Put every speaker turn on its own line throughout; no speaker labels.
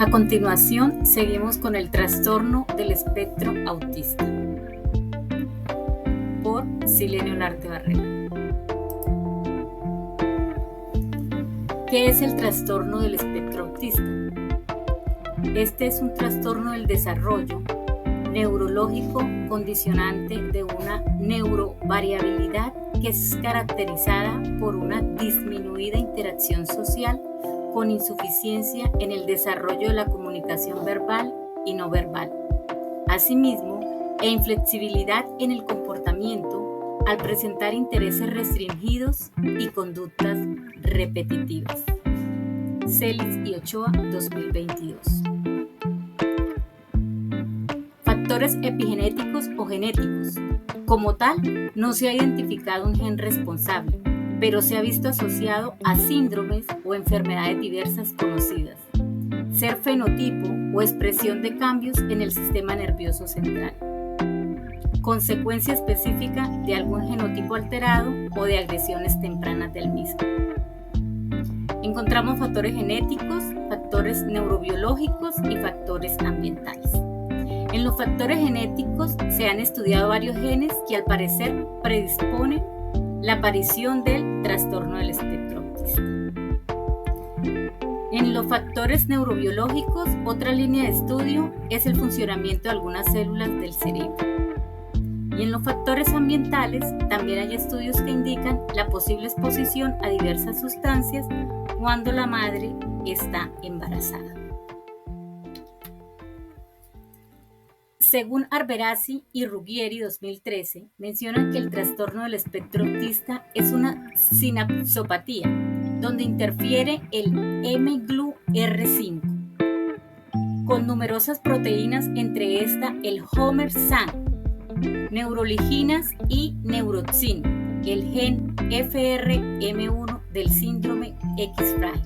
A continuación, seguimos con el trastorno del espectro autista, por Silene Olarte Barrera. ¿Qué es el trastorno del espectro autista? Este es un trastorno del desarrollo neurológico condicionante de una neurovariabilidad que es caracterizada por una disminuida interacción social con insuficiencia en el desarrollo de la comunicación verbal y no verbal. Asimismo, inflexibilidad en el comportamiento al presentar intereses restringidos y conductas repetitivas. Celis y Ochoa, 2022. Factores epigenéticos o genéticos. Como tal, no se ha identificado un gen responsable, pero se ha visto asociado a síndromes o enfermedades diversas conocidas. Ser fenotipo o expresión de cambios en el sistema nervioso central. Consecuencia específica de algún genotipo alterado o de agresiones tempranas del mismo. Encontramos factores genéticos, factores neurobiológicos y factores ambientales. En los factores genéticos se han estudiado varios genes que al parecer predisponen la aparición del trastorno del espectro autista. En los factores neurobiológicos, otra línea de estudio es el funcionamiento de algunas células del cerebro. Y en los factores ambientales también hay estudios que indican la posible exposición a diversas sustancias cuando la madre está embarazada. Según Arberasi y Ruggieri, 2013, mencionan que el trastorno del espectro autista es una sinapsopatía, donde interfiere el mGlu-R5, con numerosas proteínas, entre estas el Homer-SAN, neuroliginas y neuroxin, el gen FRM1 del síndrome X-frágil.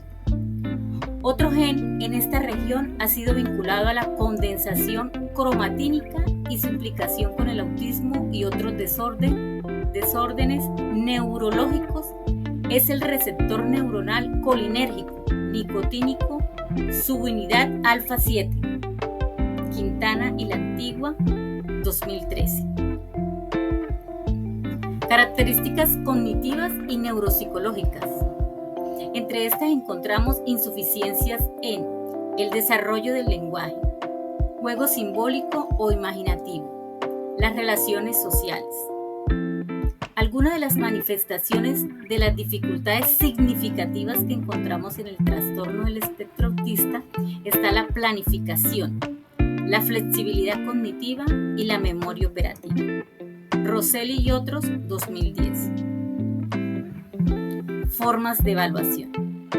Otro gen en esta región ha sido vinculado a la condensación cromatínica y su implicación con el autismo y otros desórdenes neurológicos es el receptor neuronal colinérgico nicotínico subunidad alfa 7, Quintana y la Antigua, 2013. Características cognitivas y neuropsicológicas. Entre estas encontramos insuficiencias en el desarrollo del lenguaje, juego simbólico o imaginativo, las relaciones sociales. Algunas de las manifestaciones de las dificultades significativas que encontramos en el trastorno del espectro autista está la planificación, la flexibilidad cognitiva y la memoria operativa. Rosselli y otros, 2010. Formas de evaluación.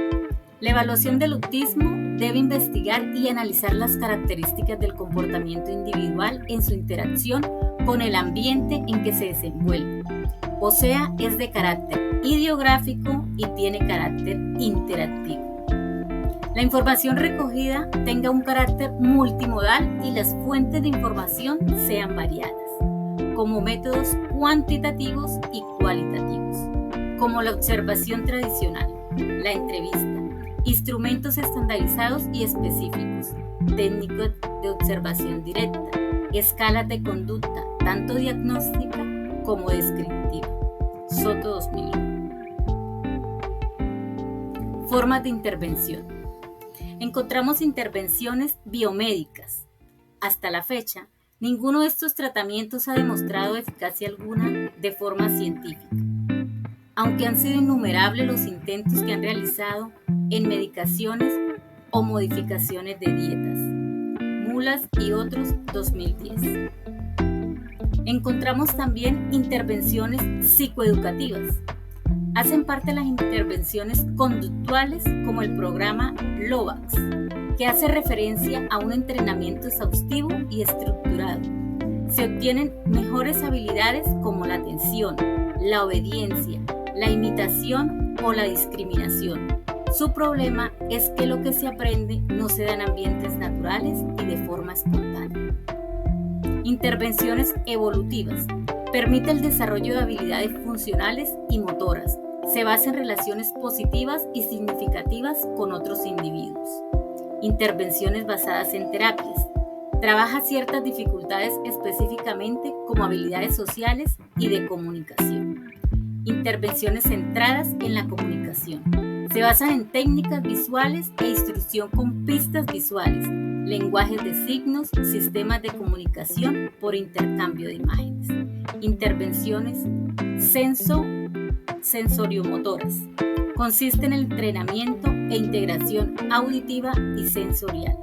La evaluación del autismo debe investigar y analizar las características del comportamiento individual en su interacción con el ambiente en que se desenvuelve. O sea, es de carácter ideográfico y tiene carácter interactivo. La información recogida tenga un carácter multimodal y las fuentes de información sean variadas, como métodos cuantitativos y cualitativos, como la observación tradicional, la entrevista, instrumentos estandarizados y específicos, técnicas de observación directa, escalas de conducta, tanto diagnóstica como descriptiva. Soto, 2001. Formas de intervención. Encontramos intervenciones biomédicas. Hasta la fecha, ninguno de estos tratamientos ha demostrado eficacia alguna de forma científica, aunque han sido innumerables los intentos que han realizado en medicaciones o modificaciones de dietas. Mulas y otros, 2010. Encontramos también intervenciones psicoeducativas. Hacen parte de las intervenciones conductuales como el programa LOVAX, que hace referencia a un entrenamiento exhaustivo y estructurado. Se obtienen mejores habilidades como la atención, la obediencia, la imitación o la discriminación. Su problema es que lo que se aprende no se da en ambientes naturales y de forma espontánea. Intervenciones evolutivas. Permite el desarrollo de habilidades funcionales y motoras. Se basa en relaciones positivas y significativas con otros individuos. Intervenciones basadas en terapias. Trabaja ciertas dificultades específicamente como habilidades sociales y de comunicación. Intervenciones centradas en la comunicación. Se basan en técnicas visuales e instrucción con pistas visuales, lenguajes de signos, sistemas de comunicación por intercambio de imágenes. Intervenciones sensoriomotoras. Consiste en el entrenamiento e integración auditiva y sensorial.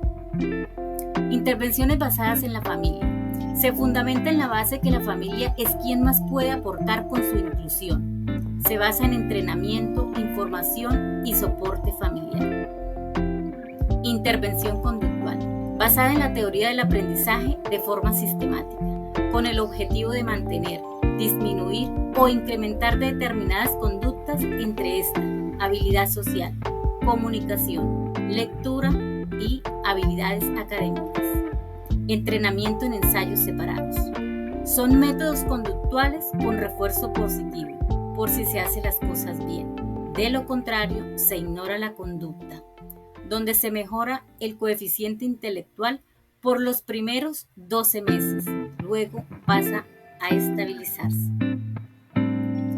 Intervenciones basadas en la familia. Se fundamenta en la base que la familia es quien más puede aportar con su inclusión. Se basa en entrenamiento, información y soporte familiar. Intervención conductual. Basada en la teoría del aprendizaje de forma sistemática, con el objetivo de mantener, disminuir o incrementar determinadas conductas, entre estas, habilidad social, comunicación, lectura y habilidades académicas. Entrenamiento en ensayos separados. Son métodos conductuales con refuerzo positivo, por si se hacen las cosas bien. De lo contrario, se ignora la conducta, donde se mejora el coeficiente intelectual por los primeros 12 meses. Luego pasa a estabilizarse.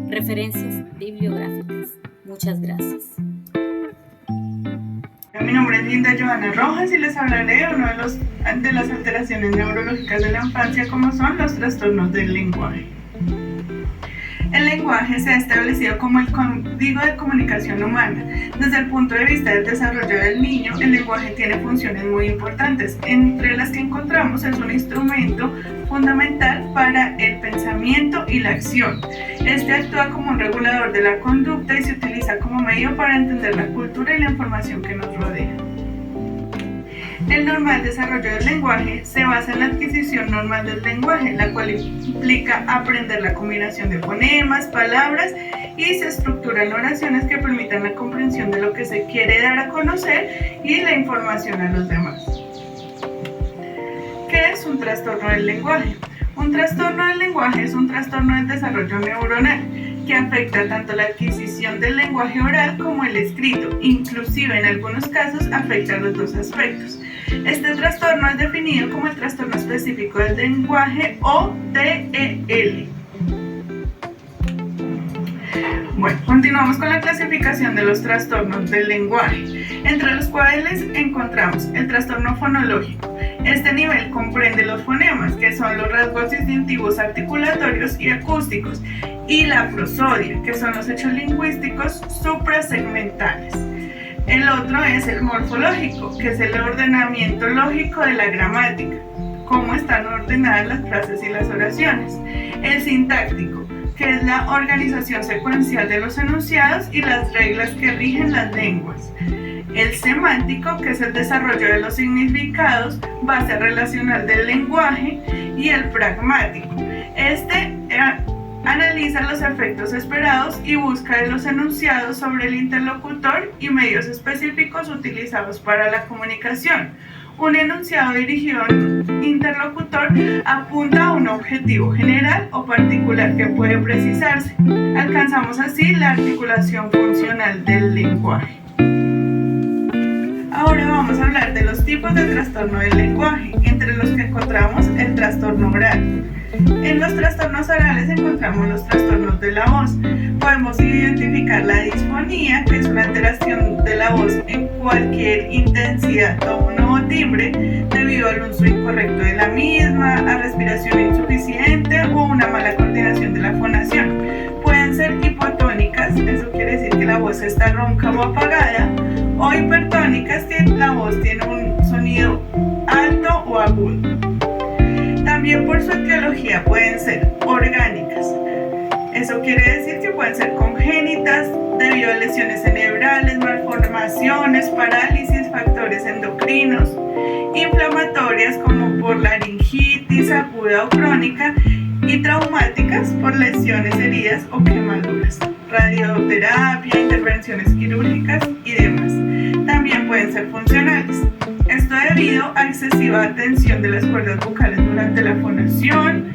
Referencias bibliográficas. Muchas gracias.
Mi nombre es Linda Johanna Rojas y les hablaré de las alteraciones neurológicas de la infancia, como son los trastornos del lenguaje. El lenguaje se ha establecido como el código de comunicación humana. Desde el punto de vista del desarrollo del niño, el lenguaje tiene funciones muy importantes, entre las que encontramos es un instrumento fundamental para el pensamiento y la acción. Este actúa como un regulador de la conducta y se utiliza como medio para entender la cultura y la información que nos rodea. El normal desarrollo del lenguaje se basa en la adquisición normal del lenguaje, la cual implica aprender la combinación de fonemas, palabras y se estructuran oraciones que permitan la comprensión de lo que se quiere dar a conocer y la información a los demás. ¿Qué es un trastorno del lenguaje? Un trastorno del lenguaje es un trastorno del desarrollo neuronal que afecta tanto la adquisición del lenguaje oral como el escrito, inclusive en algunos casos afecta los dos aspectos. Este trastorno es definido como el trastorno específico del lenguaje o TEL. Bueno, continuamos con la clasificación de los trastornos del lenguaje, entre los cuales encontramos el trastorno fonológico. Este nivel comprende los fonemas, que son los rasgos distintivos articulatorios y acústicos, y la prosodia, que son los hechos lingüísticos suprasegmentales. El otro es el morfológico, que es el ordenamiento lógico de la gramática, cómo están ordenadas las frases y las oraciones. El sintáctico, que es la organización secuencial de los enunciados y las reglas que rigen las lenguas. El semántico, que es el desarrollo de los significados, base relacional del lenguaje, y el pragmático. Este analiza los efectos esperados y busca en los enunciados sobre el interlocutor y medios específicos utilizados para la comunicación. Un enunciado dirigido a un interlocutor apunta a un objetivo general o particular que puede precisarse. Alcanzamos así la articulación funcional del lenguaje. Ahora vamos a hablar de los tipos de trastorno del lenguaje, entre los que encontramos el trastorno oral. En los trastornos orales encontramos los trastornos de la voz. Podemos identificar la disfonía, que es una alteración de la voz en cualquier intensidad, tono o timbre, debido al uso incorrecto de la misma, a respiración insuficiente o una mala coordinación de la fonación. Pueden ser hipotónicas, eso quiere decir que la voz está ronca o apagada, o hipertónicas, que la voz tiene un sonido alto o agudo. También por su etiología pueden ser orgánicas. Eso quiere decir que pueden ser congénitas debido a lesiones cerebrales, malformaciones, parálisis, factores endocrinos, inflamatorias como por laringitis aguda o crónica, y traumáticas por lesiones, heridas o quemaduras, radioterapia, intervenciones quirúrgicas y demás. También pueden ser funcionales. Esto debido a excesiva tensión de las cuerdas vocales durante la fonación.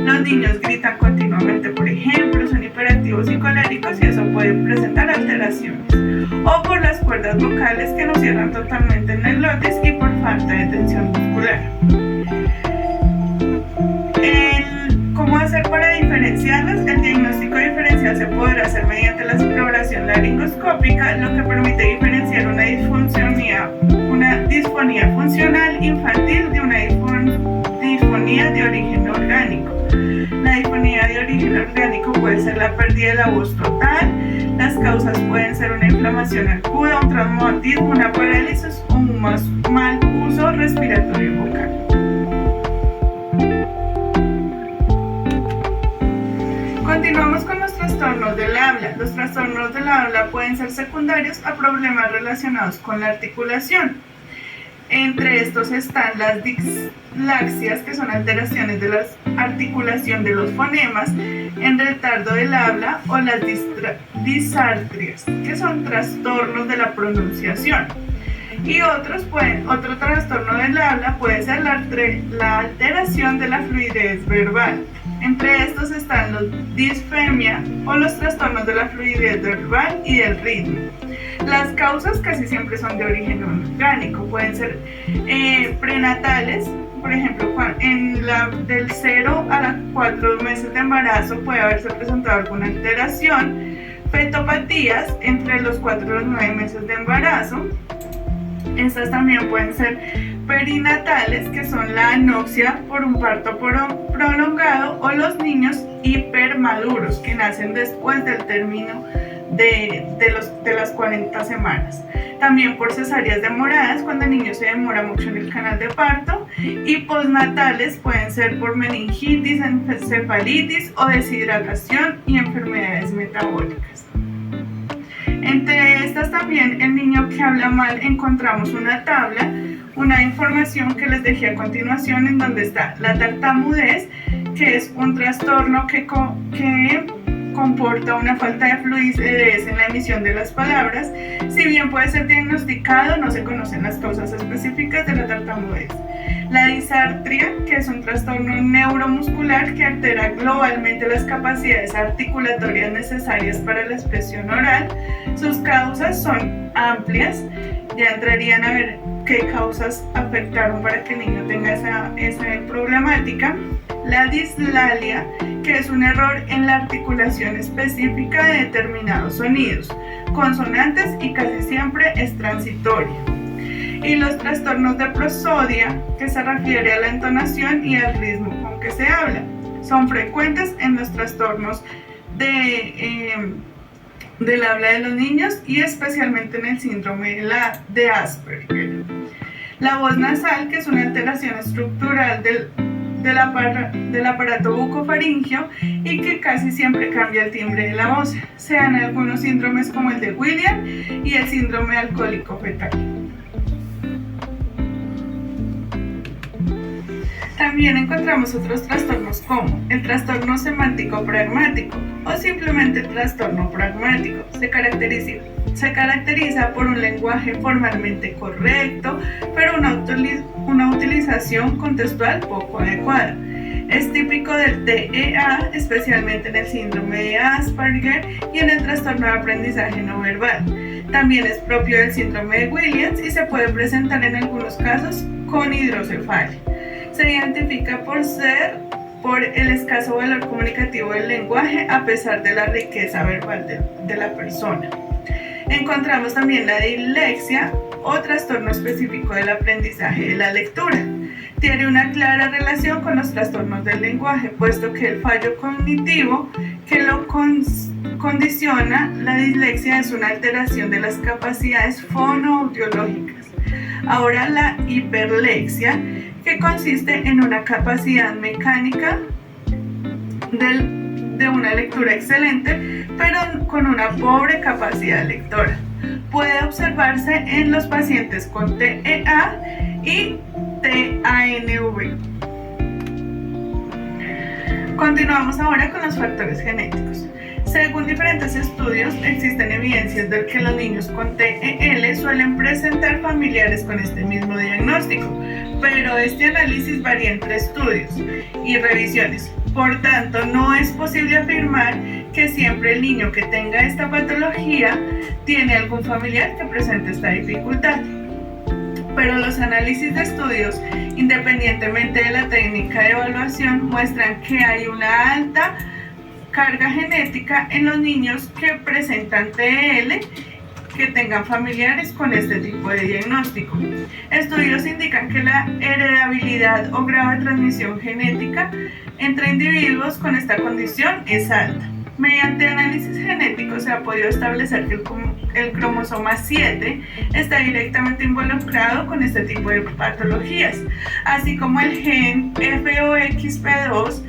Los niños gritan continuamente, por ejemplo, son hiperactivos y coléricos y eso puede presentar alteraciones. O por las cuerdas vocales que no cierran totalmente en el glotis tensión muscular. ¿Cómo hacer para diferenciarlas? El diagnóstico diferencial se podrá hacer mediante la exploración laringoscópica, lo que permite diferenciar una disfonía funcional infantil de una disfonía de origen orgánico. La disfonía de origen orgánico puede ser la pérdida de la voz total. Las causas pueden ser una inflamación aguda, un traumatismo, una parálisis o un mal uso respiratorio vocal. Continuamos con los trastornos del habla. Los trastornos del habla pueden ser secundarios a problemas relacionados con la articulación. Entre estos están las dislaxias, que son alteraciones de la articulación de los fonemas en retardo del habla, o las disartrias, que son trastornos de la pronunciación. Y otro trastorno del habla puede ser la alteración de la fluidez verbal. Entre estos están los disfemia o los trastornos de la fluidez verbal y del ritmo. Las causas casi siempre son de origen orgánico, pueden ser prenatales, por ejemplo, del 0 a los 4 meses de embarazo puede haberse presentado alguna alteración, fetopatías entre los 4 y los 9 meses de embarazo. Estas también pueden ser perinatales, que son la anoxia por un parto prolongado, o los niños hipermaduros, que nacen después del término de las 40 semanas. También por cesáreas demoradas, cuando el niño se demora mucho en el canal de parto. Y postnatales pueden ser por meningitis, encefalitis o deshidratación y enfermedades metabólicas. Entre estas también, el niño que habla mal, encontramos una tabla, una información que les dejé a continuación, en donde está la tartamudez, que es un trastorno que comporta una falta de fluidez en la emisión de las palabras. Si bien puede ser diagnosticado, no se conocen las causas específicas de la tartamudez. La disartria, que es un trastorno neuromuscular que altera globalmente las capacidades articulatorias necesarias para la expresión oral. Sus causas son amplias, ya entrarían a ver qué causas afectaron para que el niño tenga esa problemática. La dislalia, que es un error en la articulación específica de determinados sonidos, consonantes, y casi siempre es transitoria. Y los trastornos de prosodia, que se refiere a la entonación y al ritmo con que se habla, son frecuentes en los trastornos del habla de los niños, y especialmente en el síndrome de Asperger. La voz nasal, que es una alteración estructural del aparato bucofaringeo y que casi siempre cambia el timbre de la voz. Se dan algunos síndromes como el de Williams y el síndrome alcohólico fetal. También encontramos otros trastornos como el trastorno semántico pragmático o simplemente trastorno pragmático. Se caracteriza por un lenguaje formalmente correcto, pero una utilización contextual poco adecuada. Es típico del TEA, especialmente en el síndrome de Asperger y en el trastorno de aprendizaje no verbal. También es propio del síndrome de Williams y se puede presentar en algunos casos con hidrocefalia. Se identifica por el escaso valor comunicativo del lenguaje, a pesar de la riqueza verbal de la persona. Encontramos también la dislexia, o trastorno específico del aprendizaje de la lectura. Tiene una clara relación con los trastornos del lenguaje, puesto que el fallo cognitivo que lo condiciona, la dislexia, es una alteración de las capacidades fonoaudiológicas. Ahora, la hiperlexia, que consiste en una capacidad mecánica de una lectura excelente, pero con una pobre capacidad lectora. Puede observarse en los pacientes con TEA y TANV. Continuamos ahora con los factores genéticos. Según diferentes estudios, existen evidencias de que los niños con TEL suelen presentar familiares con este mismo diagnóstico, pero este análisis varía entre estudios y revisiones. Por tanto, no es posible afirmar que siempre el niño que tenga esta patología tiene algún familiar que presente esta dificultad. Pero los análisis de estudios, independientemente de la técnica de evaluación, muestran que hay una alta carga genética en los niños que presentan TL, que tengan familiares con este tipo de diagnóstico. Estudios indican que la heredabilidad o grado de transmisión genética entre individuos con esta condición es alta. Mediante análisis genético se ha podido establecer que el cromosoma 7 está directamente involucrado con este tipo de patologías, así como el gen FOXP2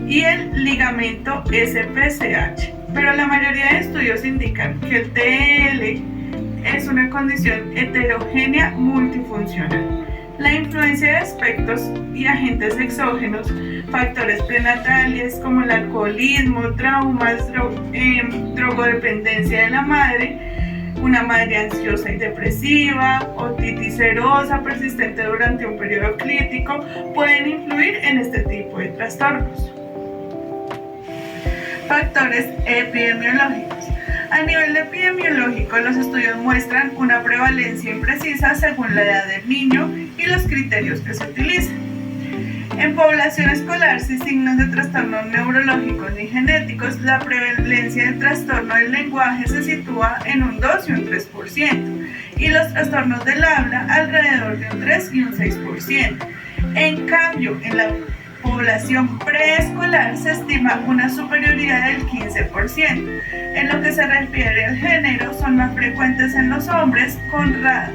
y el ligamento SPCH. Pero la mayoría de estudios indican que el TL es una condición heterogénea multifuncional. La influencia de aspectos y agentes exógenos, factores prenatales como el alcoholismo, traumas, drogodependencia de la madre, una madre ansiosa y depresiva, otitis serosa persistente durante un periodo clínico, pueden influir en este tipo de trastornos. Factores epidemiológicos. A nivel epidemiológico, los estudios muestran una prevalencia imprecisa según la edad del niño y los criterios que se utilizan. En población escolar sin signos de trastornos neurológicos ni genéticos, la prevalencia del trastorno del lenguaje se sitúa en un 2 y un 3%, y los trastornos del habla alrededor de un 3 y un 6%. En cambio, en la población preescolar se estima una superioridad del 15%. En lo que se refiere al género, son más frecuentes en los hombres con RAD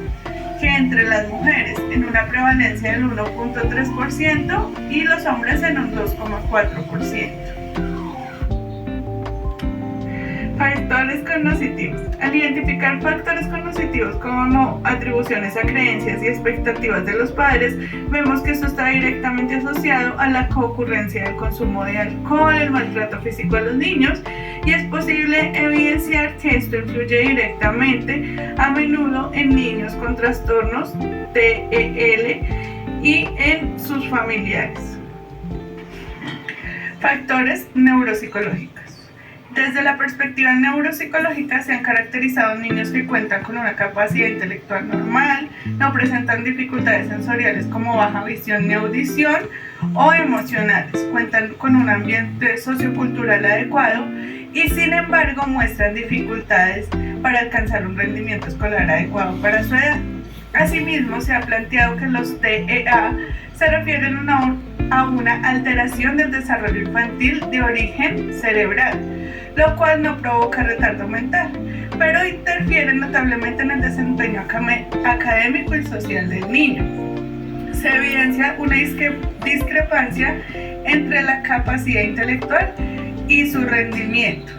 que entre las mujeres, en una prevalencia del 1.3% y los hombres en un 2.4%. Factores cognitivos. Al identificar factores cognitivos como atribuciones a creencias y expectativas de los padres, vemos que esto está directamente asociado a la concurrencia del consumo de alcohol, el maltrato físico a los niños, y es posible evidenciar que esto influye directamente a menudo en niños con trastornos TEL y en sus familiares. Factores neuropsicológicos. Desde la perspectiva neuropsicológica se han caracterizado niños que cuentan con una capacidad intelectual normal, no presentan dificultades sensoriales como baja visión ni audición o emocionales, cuentan con un ambiente sociocultural adecuado y sin embargo muestran dificultades para alcanzar un rendimiento escolar adecuado para su edad. Asimismo, se ha planteado que los TEA se refieren a una alteración del desarrollo infantil de origen cerebral, lo cual no provoca retardo mental, pero interfiere notablemente en el desempeño académico y social del niño. Se evidencia una discrepancia entre la capacidad intelectual y su rendimiento.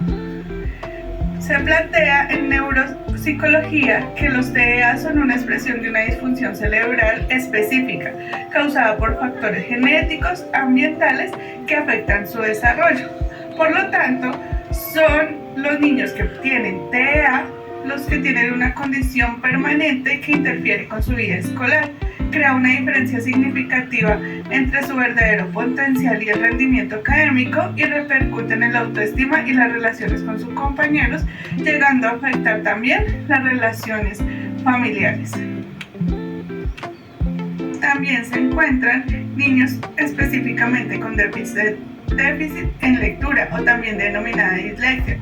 Se plantea en neuropsicología que los TEA son una expresión de una disfunción cerebral específica, causada por factores genéticos, ambientales, que afectan su desarrollo. Por lo tanto, son los niños que tienen TEA los que tienen una condición permanente que interfiere con su vida escolar, crea una diferencia significativa entre su verdadero potencial y el rendimiento académico y repercute en la autoestima y las relaciones con sus compañeros, llegando a afectar también las relaciones familiares. También se encuentran niños específicamente con déficit en lectura o también denominada dislexia.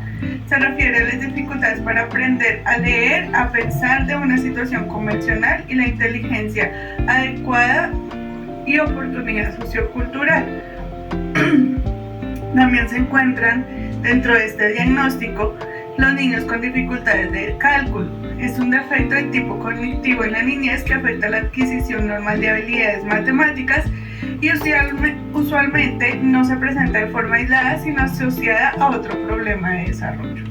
Se refiere a las dificultades para aprender a leer, a pensar de una situación convencional y la inteligencia adecuada y oportunidad sociocultural. También se encuentran dentro de este diagnóstico los niños con dificultades de cálculo. Es un defecto de tipo cognitivo en la niñez que afecta la adquisición normal de habilidades matemáticas y usualmente no se presenta de forma aislada, sino asociada a otro problema de desarrollo.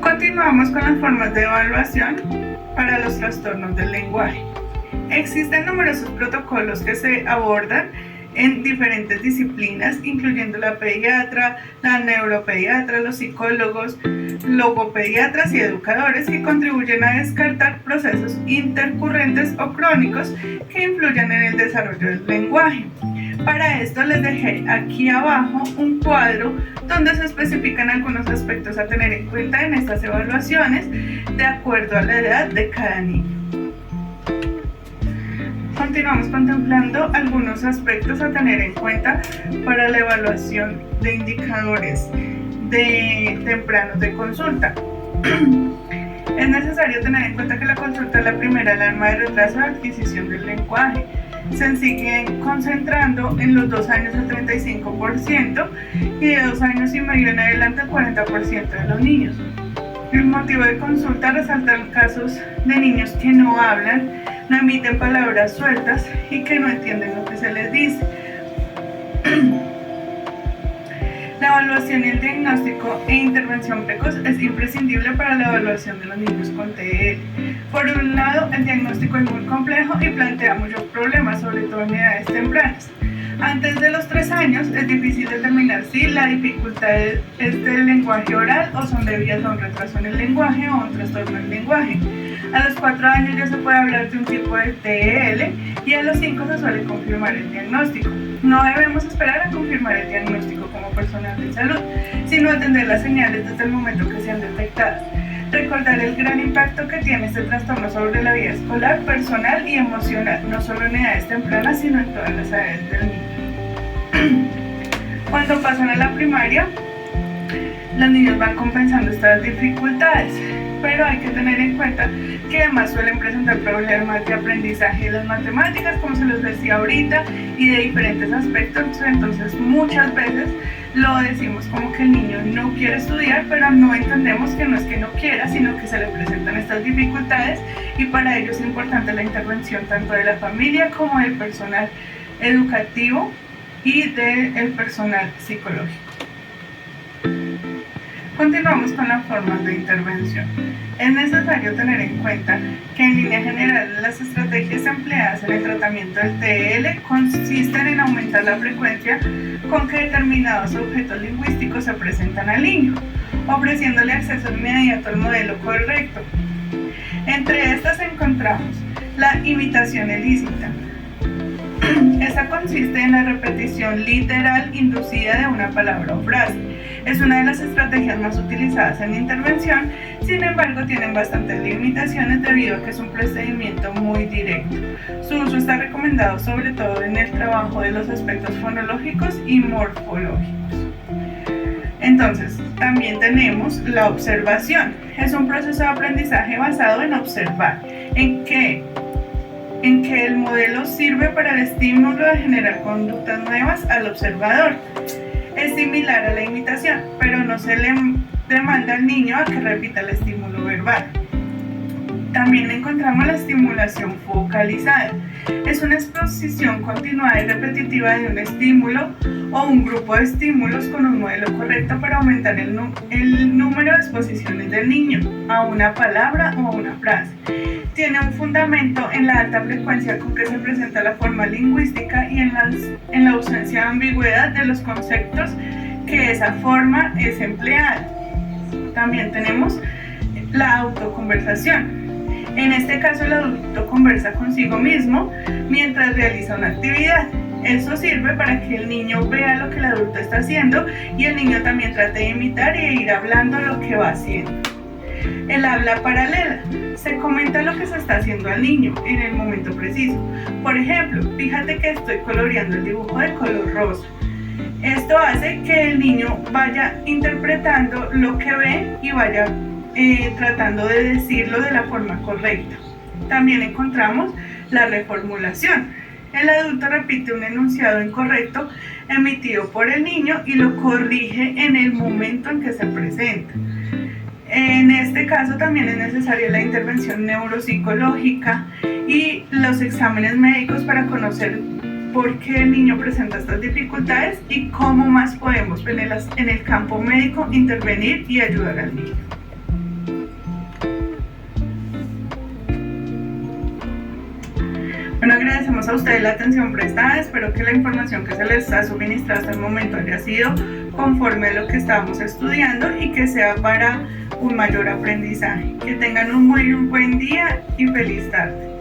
Continuamos con las formas de evaluación para los trastornos del lenguaje. Existen numerosos protocolos que se abordan en diferentes disciplinas, incluyendo la pediatra, la neuropediatra, los psicólogos, logopediatras y educadores, que contribuyen a descartar procesos intercurrentes o crónicos que influyan en el desarrollo del lenguaje. Para esto les dejé aquí abajo un cuadro donde se especifican algunos aspectos a tener en cuenta en estas evaluaciones de acuerdo a la edad de cada niño. Continuamos contemplando algunos aspectos a tener en cuenta para la evaluación de indicadores tempranos de consulta. Es necesario tener en cuenta que la consulta es la primera alarma de retraso de adquisición del lenguaje. Se siguen concentrando en los 2 años el 35% y de 2 años y medio en adelante el 40% de los niños. El motivo de consulta resalta casos de niños que no hablan, no emiten palabras sueltas y que no entienden lo que se les dice. La evaluación y el diagnóstico e intervención precoz es imprescindible para la evaluación de los niños con TEL. Por un lado, el diagnóstico es muy complejo y plantea muchos problemas, sobre todo en edades tempranas. Antes de los 3 años es difícil determinar si la dificultad es del lenguaje oral o son debidas a un retraso en el lenguaje o un trastorno del lenguaje. A los 4 años ya se puede hablar de un tipo de TEL y a los 5 se suele confirmar el diagnóstico. No debemos esperar a confirmar el diagnóstico como personal de salud, sino atender las señales desde el momento que sean detectadas. Recordar el gran impacto que tiene este trastorno sobre la vida escolar, personal y emocional, no solo en edades tempranas, sino en todas las edades del niño. Cuando pasan a la primaria, los niños van compensando estas dificultades, pero hay que tener en cuenta que además suelen presentar problemas de aprendizaje de las matemáticas, como se los decía ahorita, y de diferentes aspectos. Entonces muchas veces lo decimos como que el niño no quiere estudiar, pero no entendemos que no es que no quiera, sino que se le presentan estas dificultades, y para ello es importante la intervención tanto de la familia como del personal educativo y del personal psicológico. Continuamos con las formas de intervención. Es necesario tener en cuenta que en línea general las estrategias empleadas en el tratamiento del TEL consisten en aumentar la frecuencia con que determinados objetos lingüísticos se presentan al niño, ofreciéndole acceso inmediato al modelo correcto. Entre estas encontramos la imitación ilícita. Esta consiste en la repetición literal inducida de una palabra o frase. Es una de las estrategias más utilizadas en intervención, sin embargo tienen bastantes limitaciones debido a que es un procedimiento muy directo. Su uso está recomendado sobre todo en el trabajo de los aspectos fonológicos y morfológicos. Entonces, también tenemos la observación. Es un proceso de aprendizaje basado en observar, en que el modelo sirve para el estímulo de generar conductas nuevas al observador. Es similar a la imitación, pero no se le demanda al niño a que repita el estímulo verbal. También encontramos la estimulación focalizada. Es una exposición continuada y repetitiva de un estímulo o un grupo de estímulos con un modelo correcto para aumentar el número de exposiciones del niño a una palabra o a una frase. Tiene un fundamento en la alta frecuencia con que se presenta la forma lingüística y en la ausencia de ambigüedad de los conceptos que esa forma es empleada. También tenemos la autoconversación. En este caso, el adulto conversa consigo mismo mientras realiza una actividad. Eso sirve para que el niño vea lo que el adulto está haciendo y el niño también trate de imitar y ir hablando lo que va haciendo. El habla paralela. Se comenta lo que se está haciendo al niño en el momento preciso. Por ejemplo, fíjate que estoy coloreando el dibujo de color rosa. Esto hace que el niño vaya interpretando lo que ve y vaya tratando de decirlo de la forma correcta. También encontramos la reformulación. El adulto repite un enunciado incorrecto emitido por el niño y lo corrige en el momento en que se presenta. En este caso también es necesaria la intervención neuropsicológica y los exámenes médicos para conocer por qué el niño presenta estas dificultades y cómo más podemos en el campo médico intervenir y ayudar al niño. Bueno, agradecemos a ustedes la atención prestada. Espero que la información que se les ha suministrado hasta el momento haya sido conforme a lo que estábamos estudiando y que sea para un mayor aprendizaje. Que tengan un muy buen día y feliz tarde.